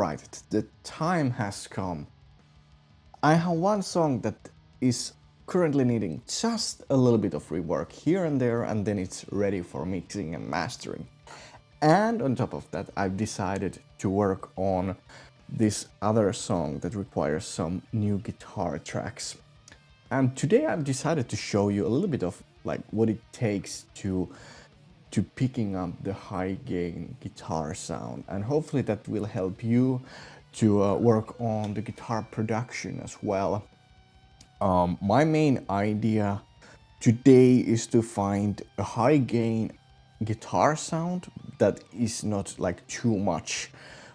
right, the time has come. I have one song that is currently needing just a little bit of rework here and there, and then it's ready for mixing and mastering. And on top of that, I've decided to work on this other song that requires some new guitar tracks. And today I've decided to show you a little bit of like what it takes to picking up the high gain guitar sound, and hopefully that will help you to work on the guitar production as well. My main idea today is to find a high gain guitar sound that is not like too much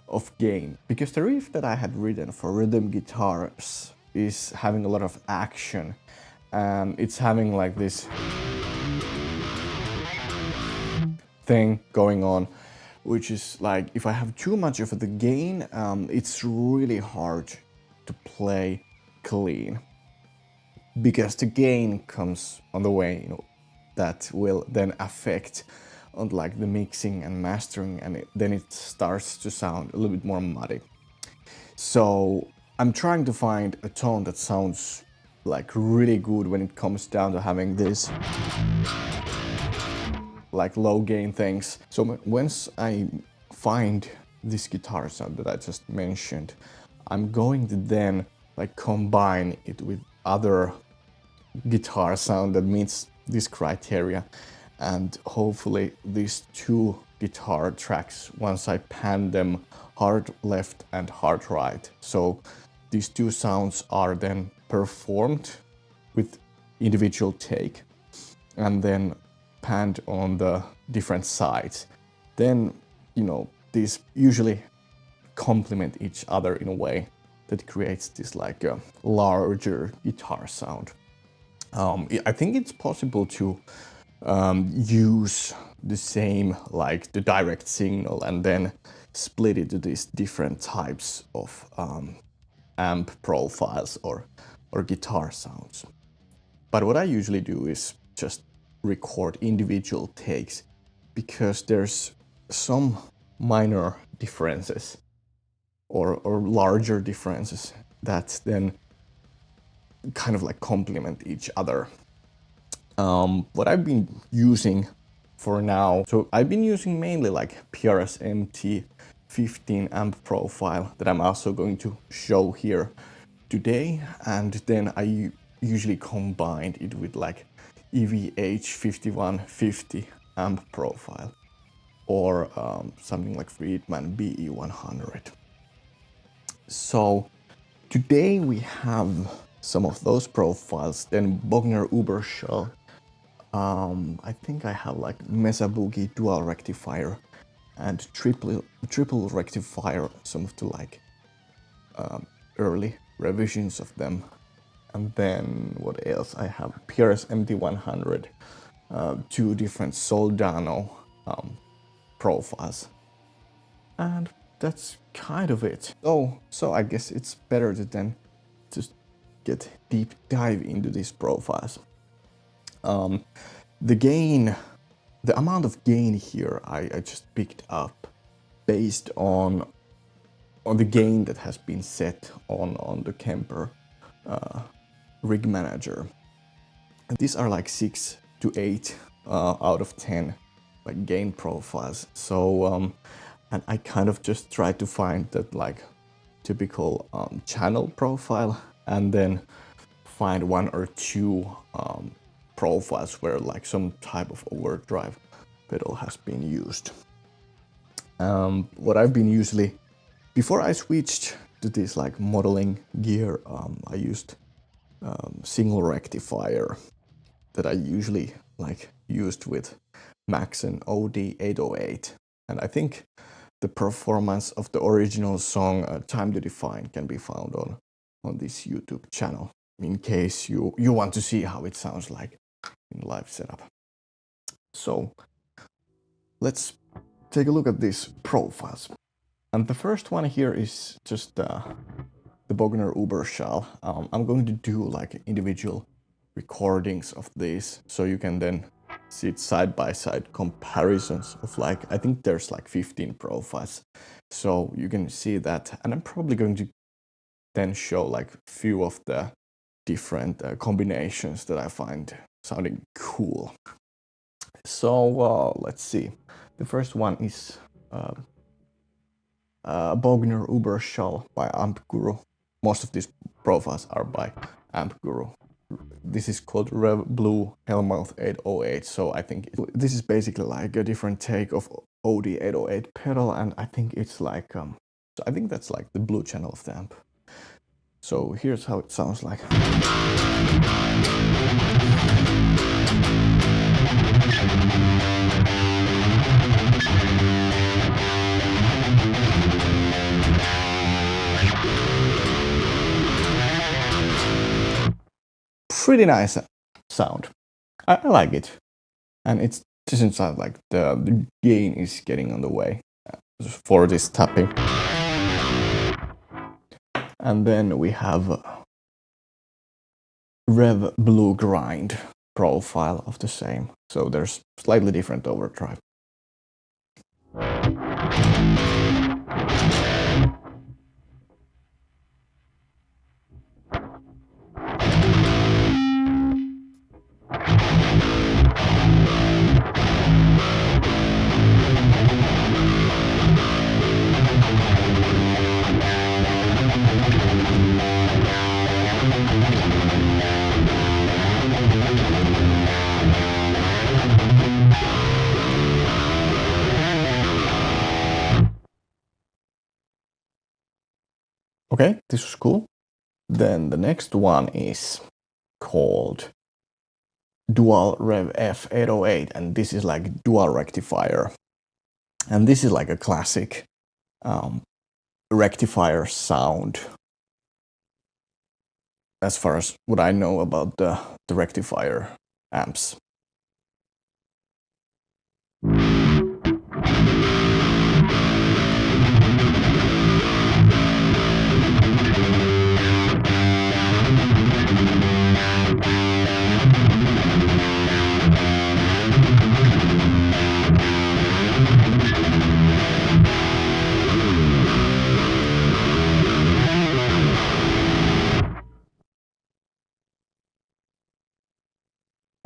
of gain, because the riff that I had written for rhythm guitars is having a lot of action, and it's having like this thing going on, which is like, if I have too much of the gain, it's really hard to play clean, because the gain comes on the way, you know, that will then affect on like the mixing and mastering, and then it starts to sound a little bit more muddy. So I'm trying to find a tone that sounds like really good when it comes down to having this like low gain things. So once I find this guitar sound that I just mentioned, I'm going to then like combine it with other guitar sound that meets this criteria, and hopefully these two guitar tracks, once I pan them hard left and hard right, so these two sounds are then performed with individual take and then panned on the different sides, then, you know, these usually complement each other in a way that creates this like a larger guitar sound. I think it's possible to use the same, like the direct signal, and then split it to these different types of amp profiles or guitar sounds. But what I usually do is just record individual takes, because there's some minor differences or larger differences that then kind of like complement each other. What I've been using for now, so I've been using mainly like PRS MT100 amp profile that I'm also going to show here today, and then I usually combined it with like EVH5150 amp profile, or something like Friedman BE100. So today we have some of those profiles, then Bogner Uberschall. I think I have like Mesa Dual Rectifier and triple Rectifier, some of the like early revisions of them. And then what else? I have PRS MT100, two different Soldano profiles. And that's kind of it. So I guess it's better to then just get deep dive into these profiles. The gain, the amount of gain here, I just picked up based on the gain that has been set on the Kemper rig manager. And these are like 6 to 8 out of 10 like gain profiles. So and I kind of just tried to find that like typical channel profile, and then find one or two profiles where like some type of overdrive pedal has been used. What I've been usually, before I switched to this like modeling gear, I used single rectifier that I usually like used with Maxon OD808, and I think the performance of the original song Time to Define can be found on this YouTube channel, in case you want to see how it sounds like in live setup. So let's take a look at these profiles. And the first one here is just the Bogner Uberschall. I'm going to do like individual recordings of these, so you can then see it side by side comparisons of like, I think there's like 15 profiles. So you can see that, and I'm probably going to then show like a few of the different combinations that I find sounding cool. So let's see. The first one is Bogner Uberschall by Amp Guru. Most of these profiles are by Amp Guru. This is called Rev Blue Hellmouth 808. So I think this is basically like a different take of OD 808 pedal, and I think it's like so I think that's like the blue channel of the amp. So here's how it sounds like. Pretty nice sound. I like it. And it doesn't sound like the gain is getting on the way for this tapping. And then we have Rev Blue Grind profile of the same. So there's slightly different overdrive. Okay, this was cool. Then the next one is called Dual Rev F 808, and this is like dual rectifier. And this is like a classic rectifier sound, as far as what I know about the rectifier amps.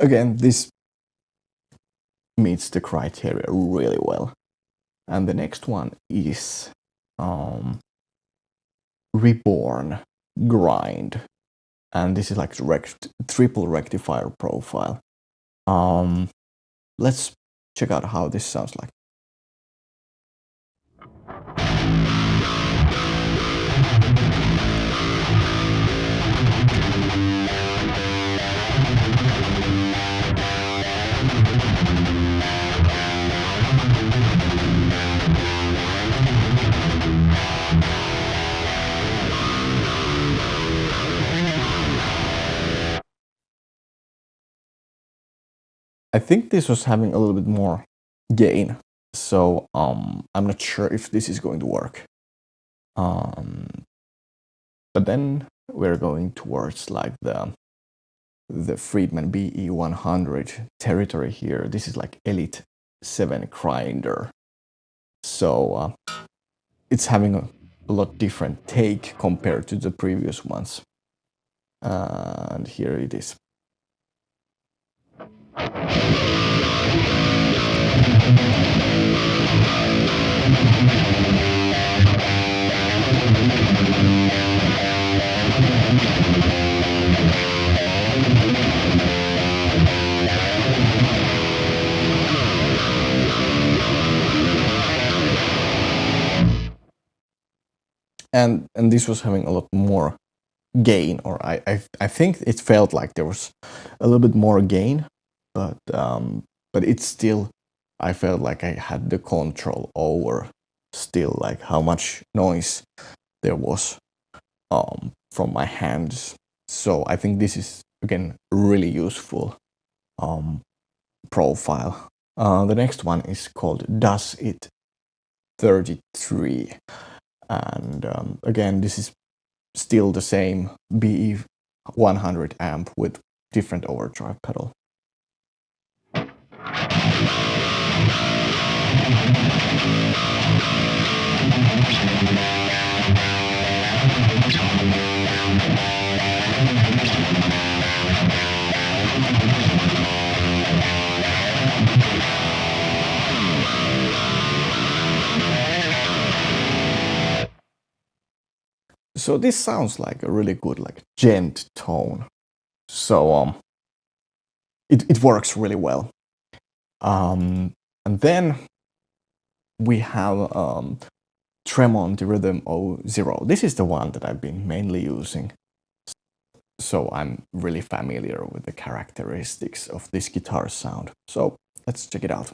Again, this meets the criteria really well. And the next one is Reborn Grind. And this is like triple rectifier profile. Let's check out how this sounds like. I think this was having a little bit more gain, so I'm not sure if this is going to work. But then we're going towards like the Friedman BE100 territory here. This is like Elite 7 grinder, so it's having a lot different take compared to the previous ones. And here it is. And this was having a lot more gain, or I think it felt like there was a little bit more gain, but it's still, I felt like I had the control over still like how much noise there was from my hands. So I think this is again really useful profile. The next one is called Does It 33, and again this is still the same BE100 amp with different overdrive pedal. So this sounds like a really good like gent tone. So it works really well. And then we have Tremonti Rhythm 0. This is the one that I've been mainly using. So I'm really familiar with the characteristics of this guitar sound. So let's check it out.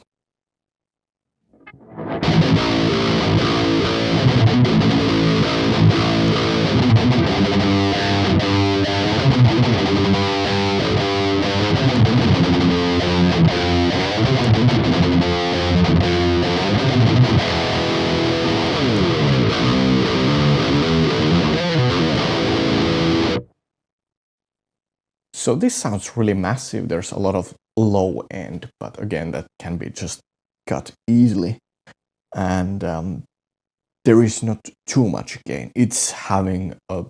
So this sounds really massive. There's a lot of low end, but again, that can be just cut easily. And there is not too much gain. It's having a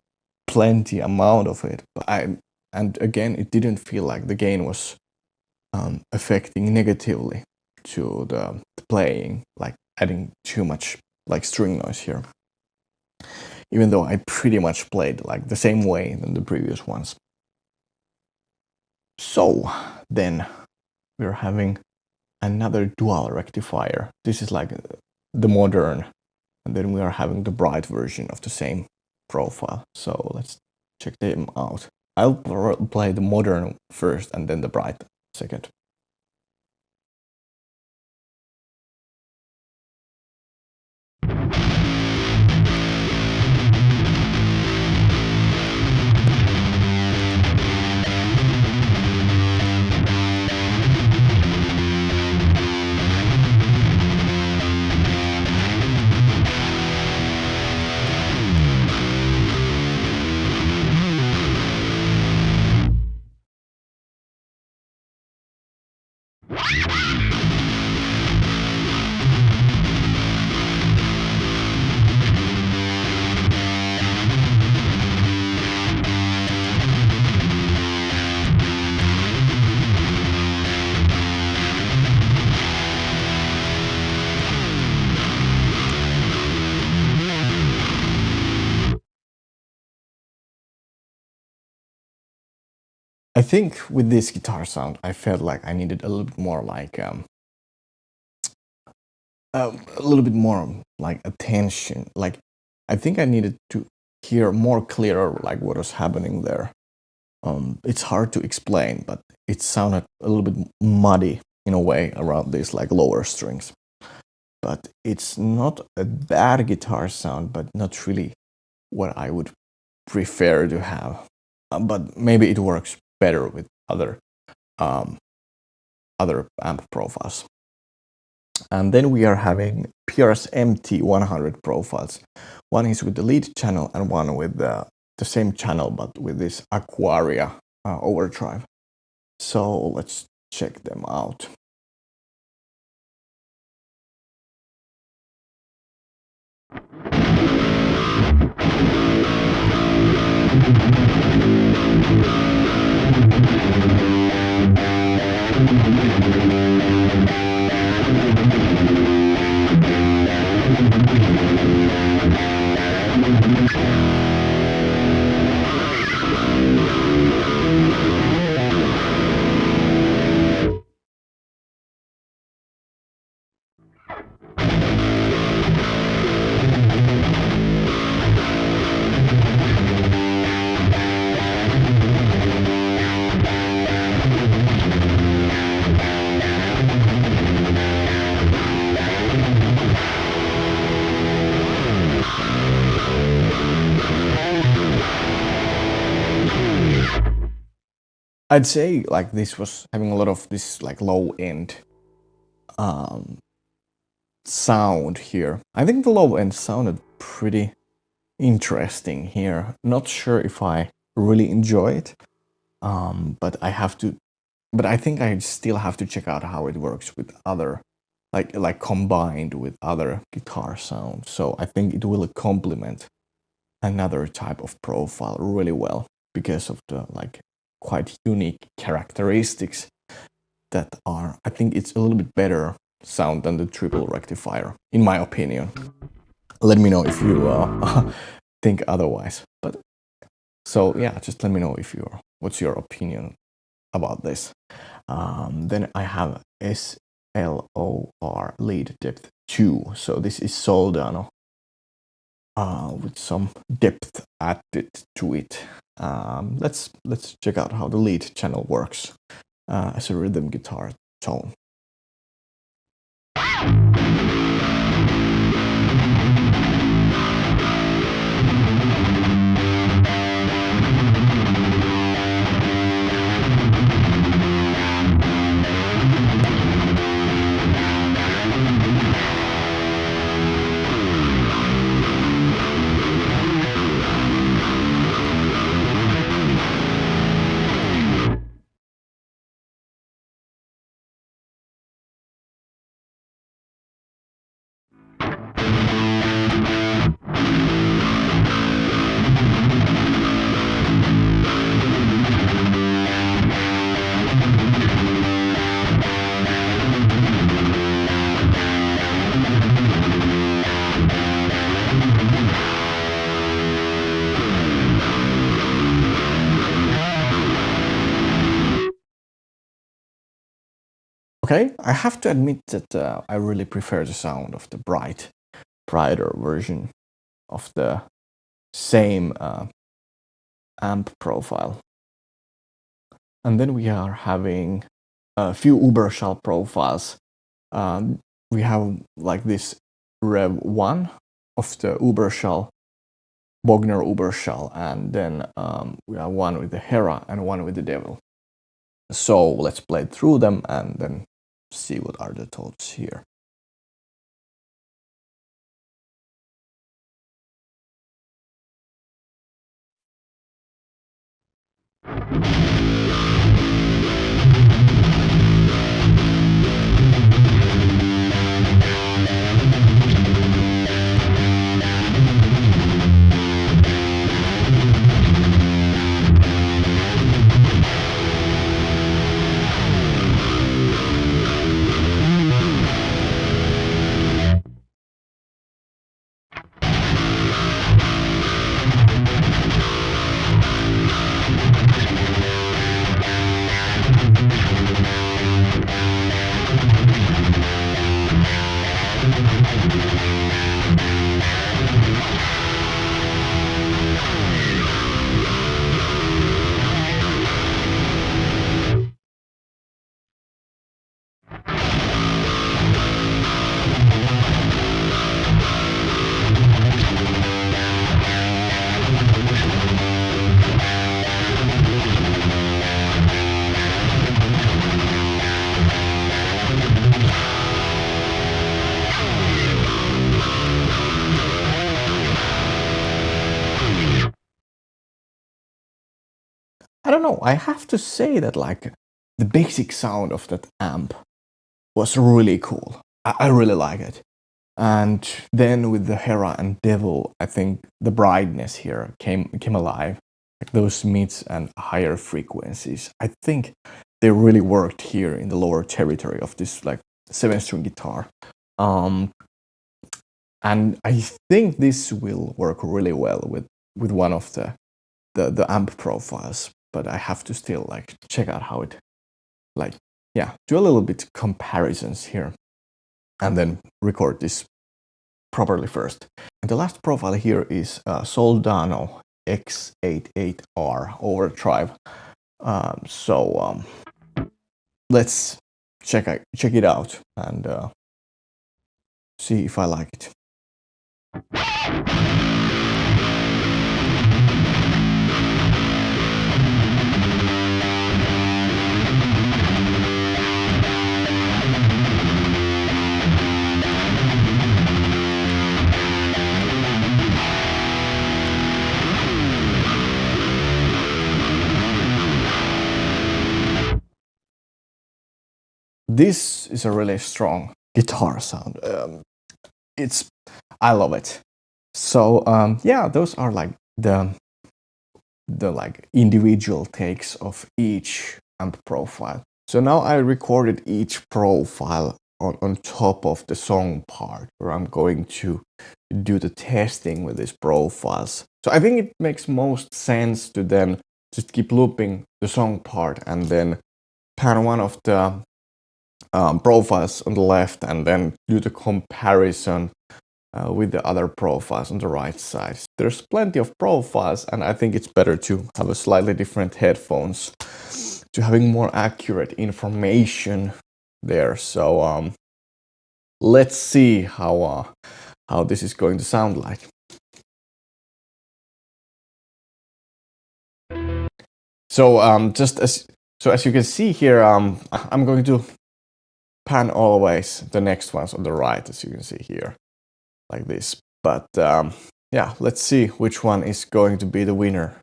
plenty amount of it. And again, it didn't feel like the gain was affecting negatively to the playing, like adding too much like string noise here. Even though I pretty much played like the same way than the previous ones. So then we're having another dual rectifier. This is like the modern, and then we are having the bright version of the same profile. So let's check them out. I'll play the modern first and then the bright second. I think with this guitar sound, I felt like I needed a little bit more like a little bit more like attention. Like I think I needed to hear more clearer like what was happening there. It's hard to explain, but it sounded a little bit muddy in a way around these like lower strings. But it's not a bad guitar sound, but not really what I would prefer to have. But maybe it works better with other amp profiles. And then we are having PRS MT100 profiles. One is with the lead channel and one with the same channel but with this Aquaria Overdrive. So let's check them out. I'd say like this was having a lot of this like low end sound here. I think the low end sounded pretty interesting here. Not sure if I really enjoy it, but I think I still have to check out how it works with other like combined with other guitar sounds. So I think it will complement another type of profile really well because of the like quite unique characteristics that are, I think it's a little bit better sound than the triple rectifier, in my opinion. Let me know if you think otherwise. But so yeah, just let me know if what's your opinion about this. Then I have SLOr lead depth 2. So this is Soldano with some depth added to it. Let's check out how the lead channel works as a rhythm guitar tone. Okay, I have to admit that I really prefer the sound of the brighter version of the same amp profile. And then we are having a few Uberschall profiles. We have like this Rev 1 of the Uberschall, Bogner Uberschall, and then we have one with the Hera and one with the Devil. So let's play through them and then see what are the thoughts here. I don't know, I have to say that like the basic sound of that amp was really cool. I really like it. And then with the Hera and Devil, I think the brightness here came alive. Like those mids and higher frequencies. I think they really worked here in the lower territory of this like 7-string guitar. And I think this will work really well with one of the amp profiles. But I have to still like check out how it, like, yeah, do a little bit comparisons here and then record this properly first. And the last profile here is Soldano X88R Overdrive. Let's check it out and see if I like it. This is a really strong guitar sound. I love it. So yeah, those are like the like individual takes of each amp profile. So now I recorded each profile on top of the song part, where I'm going to do the testing with these profiles. So I think it makes most sense to then just keep looping the song part and then pan one of the profiles on the left and then do the comparison with the other profiles on the right side. There's plenty of profiles, and I think it's better to have a slightly different headphones to having more accurate information there. So let's see how this is going to sound like. So as you can see here, I'm going to pan always the next ones on the right, as you can see here, like this. But yeah, let's see which one is going to be the winner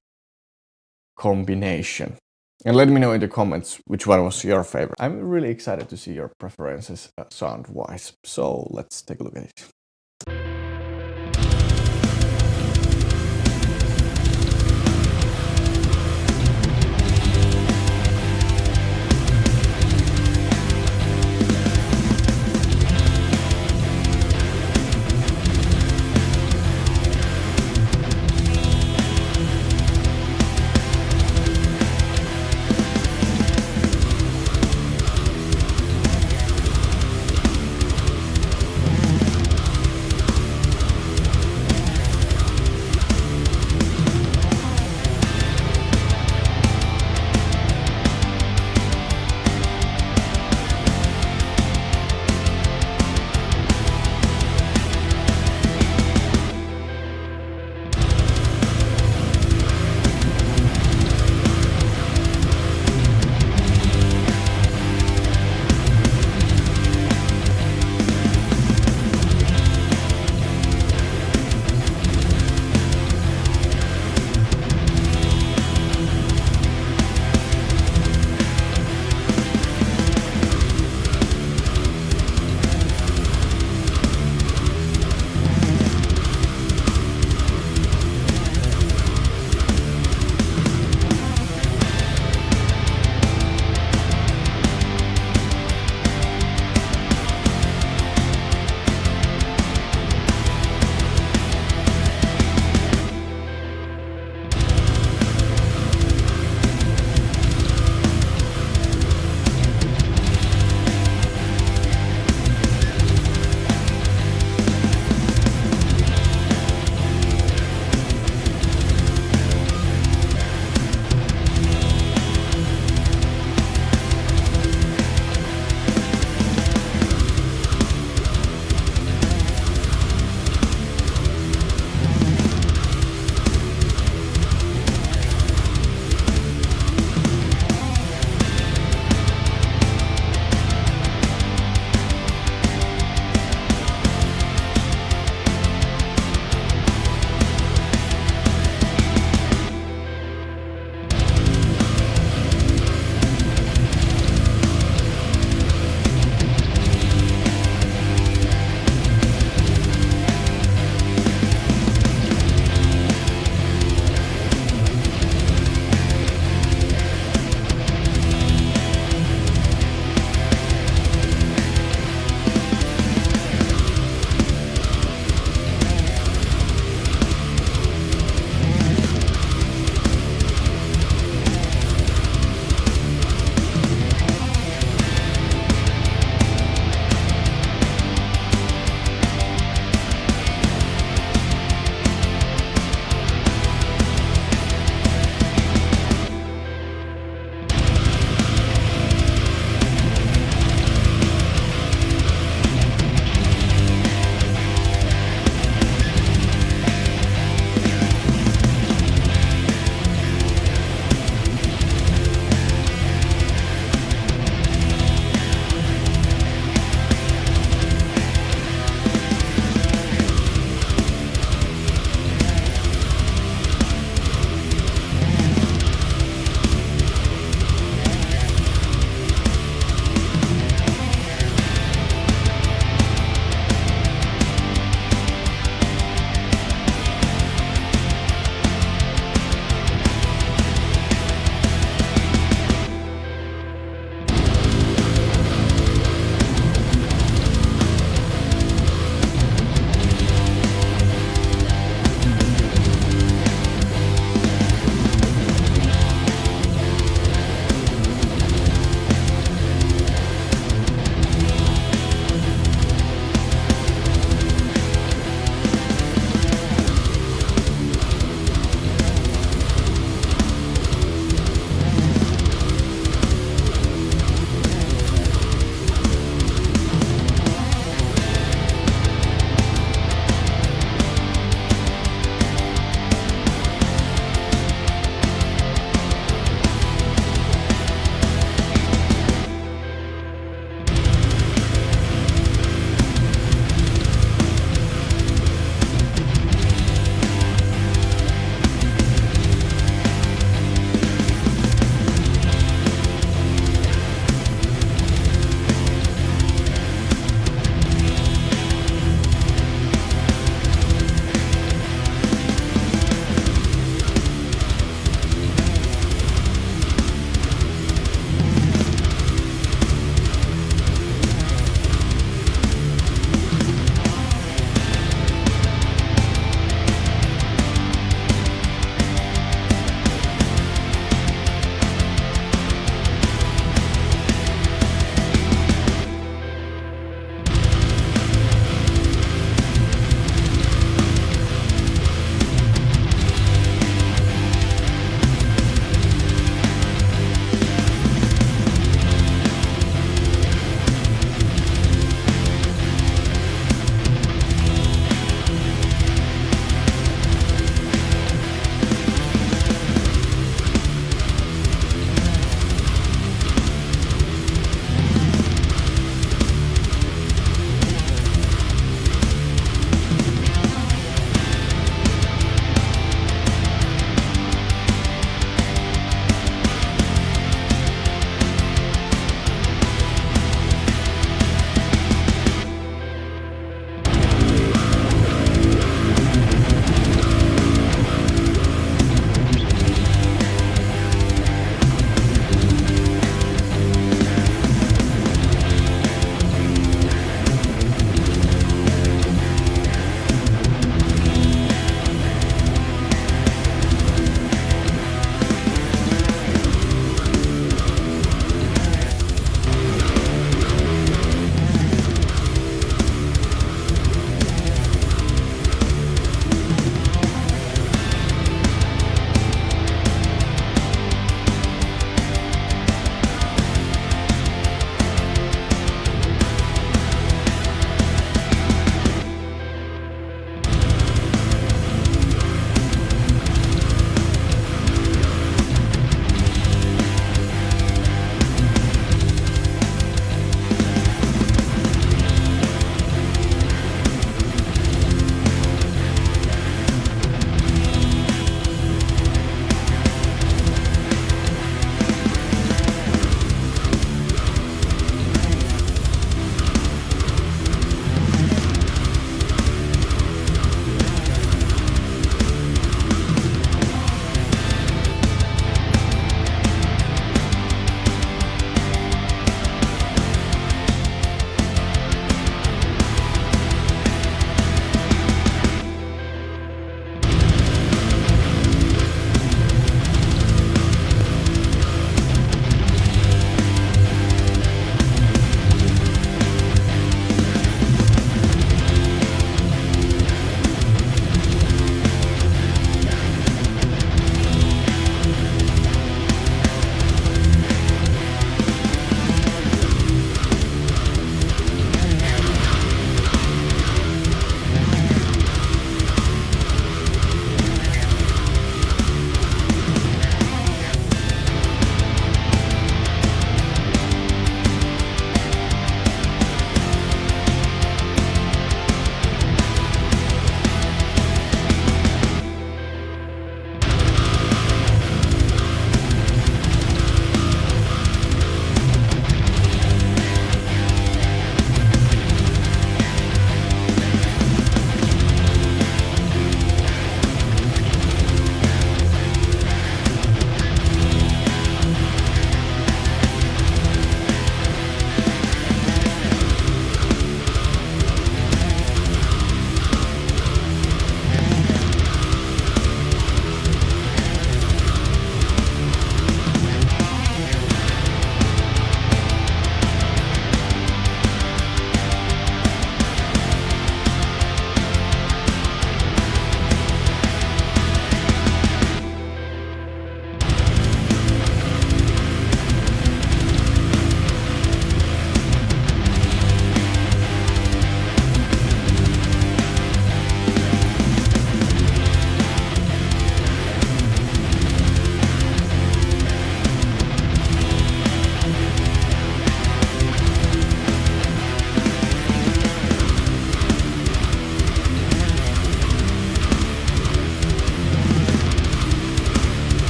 combination. And let me know in the comments which one was your favorite. I'm really excited to see your preferences sound-wise. So let's take a look at it.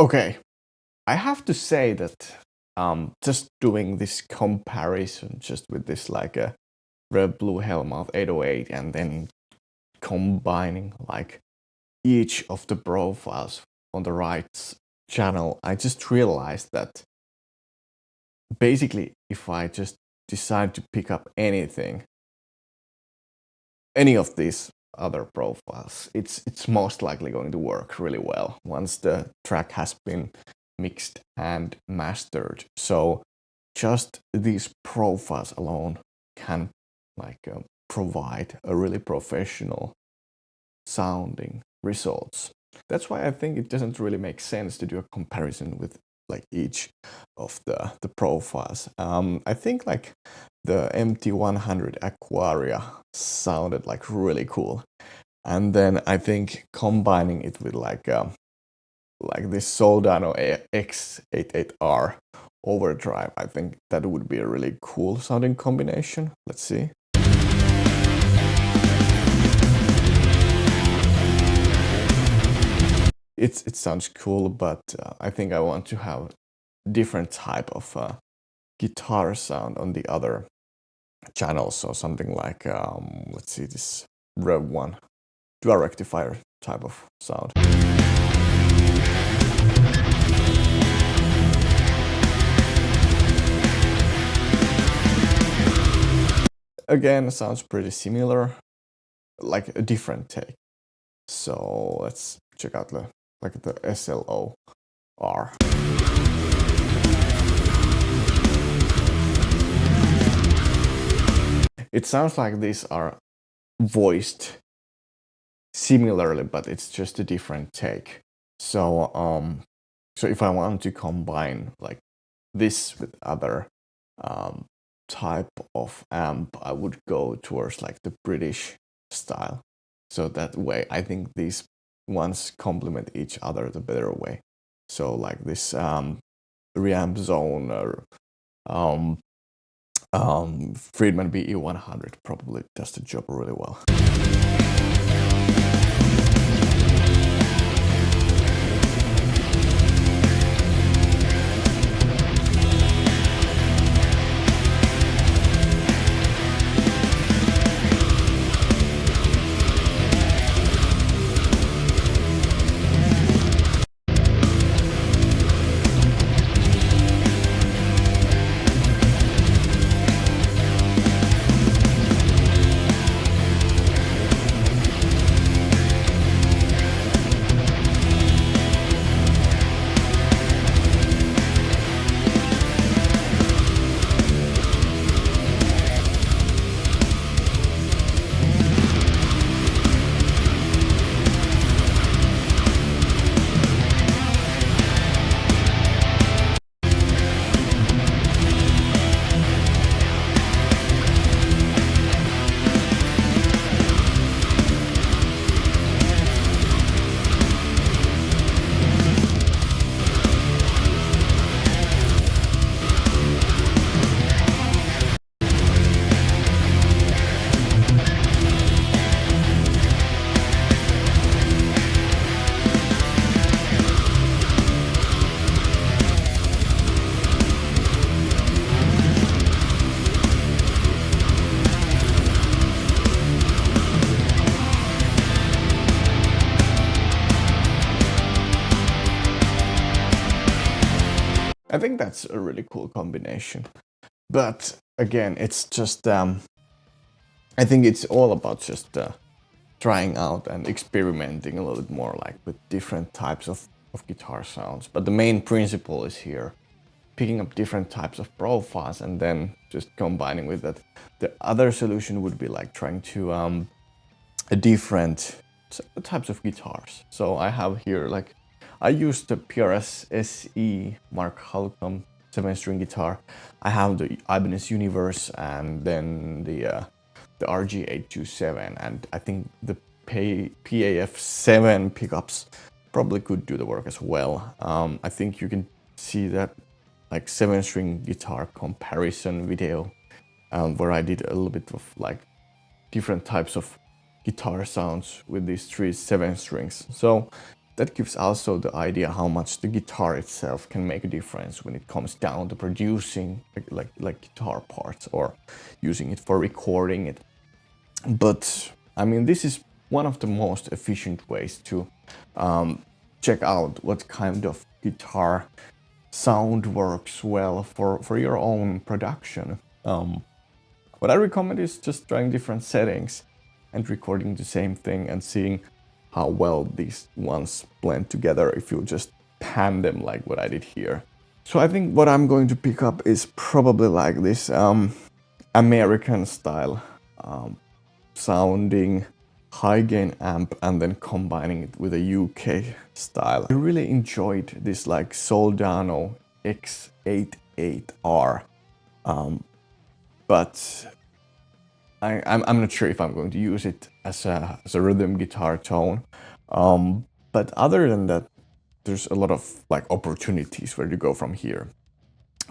Okay, I have to say that just doing this comparison just with this like a Red Blue Hellmouth 808 and then combining like each of the profiles on the right channel, I just realized that basically if I just decide to pick up anything, any of these other profiles, it's most likely going to work really well once the track has been mixed and mastered. So just these profiles alone can like provide a really professional sounding results. That's why I think it doesn't really make sense to do a comparison with like each of the profiles. I think like the MT100 Aquaria sounded like really cool, and then I think combining it with like this Soldano X88R Overdrive, I think that would be a really cool sounding combination. Let's see. It sounds cool, but I think I want to have different type of guitar sound on the other channels. So something like, let's see, this Rev 1 Dual Rectifier type of sound. Again, sounds pretty similar, like a different take. So let's check out the SLOr. It sounds like these are voiced similarly, but it's just a different take. So so if I want to combine like this with other type of amp, I would go towards like the British style. So that way, I think these ones complement each other the better way. So like this reamp zone or Friedman BE100 probably does the job really well. I think that's a really cool combination. But again, it's just, I think it's all about just trying out and experimenting a little bit more like with different types of guitar sounds. But the main principle is here, picking up different types of profiles and then just combining with that. The other solution would be like trying to different types of guitars. So I have here like, I used the PRS SE Mark Halcombe 7-string guitar. I have the Ibanez Universe and then the RG827, and I think the PAF7 pickups probably could do the work as well. I think you can see that like 7-string guitar comparison video where I did a little bit of like different types of guitar sounds with these 3 7 strings. So that gives also the idea how much the guitar itself can make a difference when it comes down to producing like guitar parts or using it for recording it. But I mean, this is one of the most efficient ways to check out what kind of guitar sound works well for your own production. What I recommend is just trying different settings and recording the same thing and seeing how well these ones blend together if you just pan them like what I did here. So I think what I'm going to pick up is probably like this American style sounding high gain amp and then combining it with a UK style. I really enjoyed this like Soldano X88R, but I'm not sure if I'm going to use it as a rhythm guitar tone. But other than that, there's a lot of like opportunities where to go from here.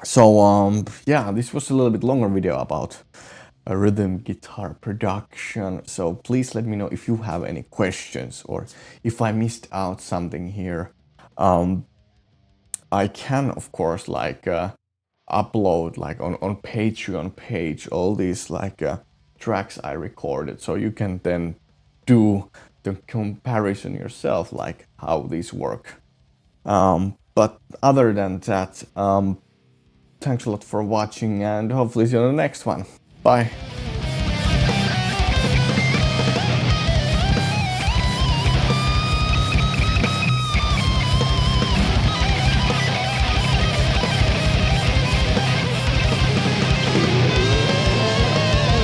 So yeah, this was a little bit longer video about a rhythm guitar production. So please let me know if you have any questions or if I missed out something here. I can of course like upload like on Patreon page all these like tracks I recorded, so you can then do the comparison yourself, like how these work. But other than that, thanks a lot for watching and hopefully see you on the next one. Bye.